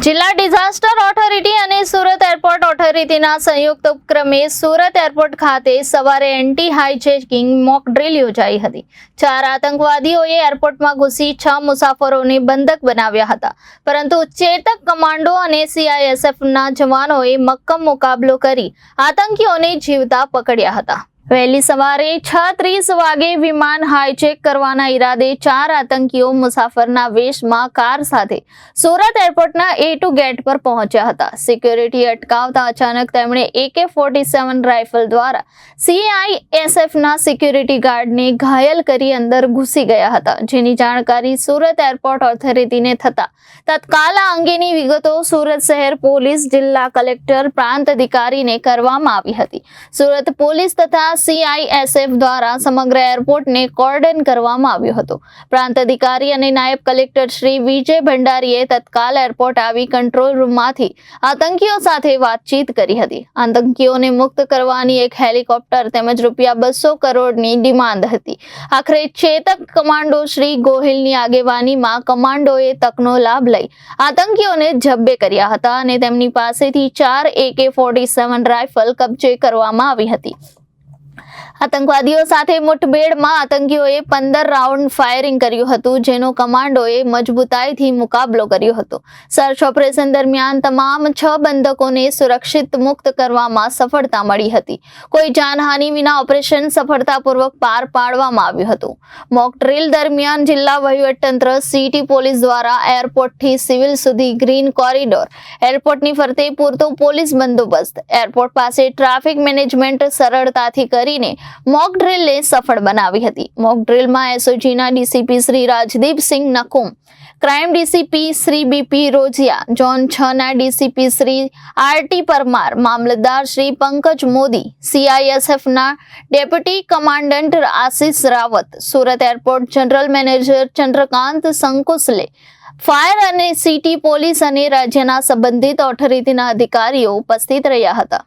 જિલ્લા disaster authority અને Surat airport ઓથોરિટીના સંયુક્ત ઉપક્રમે સુરત એરપોર્ટ ખાતે સવારે એન્ટી હાઇજેકિંગ મોક ડ્રીલ યોજાઈ હતી। 4 આતંકવાદીઓએ એરપોર્ટમાં ઘૂસી 6 મુસાફરોને બંધક બનાવ્યા હતા, પરંતુ ચેતક કમાન્ડો અને CISFના જવાનોએ મક્કમ મુકાબલો કરી આતંકીઓને જીવતા પકડ્યા હતા। વહેલી સવારે 6:30 વાગે વિમાન હાઇજેક કરવાના ઈરાદે 4 આતંકીઓ મુસાફરના વેશમાં કાર સાથે સુરત એરપોર્ટના A2 ગેટ પર પહોંચ્યા હતા। સિક્યુરિટી અટકાવતા અચાનક તેમણે AK-47 રાઇફલ દ્વારા CISFના સિક્યુરિટી ગાર્ડને ઘાયલ કરી અંદર ઘૂસી ગયા હતા, જેની જાણકારી સુરત એરપોર્ટ ઓથોરિટીને થતા તત્કાલ આ અંગેની વિગતો સુરત શહેર પોલીસ, જિલ્લા કલેક્ટર, પ્રાંત અધિકારીને કરવામાં આવી હતી। સુરત પોલીસ તથા CISF દ્વારા સમગ્ર એરપોર્ટને કોર્ડન કરવામાં આવ્યો હતો। પ્રાંત અધિકારી અને નાયબ કલેક્ટર શ્રી વિજય ભંડારીએ તત્કાલ એરપોર્ટ આવી કંટ્રોલ રૂમમાંથી આતંકીઓ સાથે વાતચીત કરી હતી। આતંકીઓને મુક્ત કરવાની એક હેલિકોપ્ટર તેમજ ₹200 કરોડની ડિમાન્ડ હતી। આખરે ચેતક કમાન્ડો શ્રી ગોહિલની આગેવાનીમાં કમાન્ડોએ તકનો લાભ લઈ આતંકીઓને જબ્બે કર્યા હતા અને તેમની પાસેથી 4 AK-47 રાઇફલ કબજે કરવામાં આવી હતી। આતંકવાદીઓ સાથે મુઠભેડમાં આતંકીઓએ 15 રાઉન્ડ ફાયરિંગ કર્યું હતું, જેનો કમાન્ડોએ મજબૂતાઈથી મુકાબલો કર્યો હતો। સર્ચ ઓપરેશન દરમિયાન તમામ 6 બંધકોને સુરક્ષિત મુક્ત કરવામાં સફળતા મળી હતી। કોઈ જાનહાનિ વિના ઓપરેશન સફળતાપૂર્વક પાર પાડવામાં આવ્યું હતું। મોક ડ્રીલ દરમિયાન જિલ્લા વહીવટીતંત્ર, સિટી પોલીસ દ્વારા એરપોર્ટથી સિવિલ સુધી ગ્રીન કોરિડોર, એરપોર્ટની ફરતે પૂરતો પોલીસ બંદોબસ્ત, એરપોર્ટ પાસે ટ્રાફિક મેનેજમેન્ટ સરળતાથી કરીને મોક ડ્રીલને સફળ બનાવી હતી। મોક ડ્રીલમાં SOGના DCP Shri Rajdeepsinh Nakum, crime DCP Shri BP Rojiya, zone 6ના DCP શ્રી RT પરમાર, મામલતદાર શ્રી પંકજ મોદી, CISFના deputy commandant Ashish Rawat, Surat airport general manager Chandrakant Sankusle, fire અને સિટી પોલીસ અને રાજ્યના સંબંધિત ઓથોરિટીના અધિકારીઓ ઉપસ્થિત રહ્યા હતા।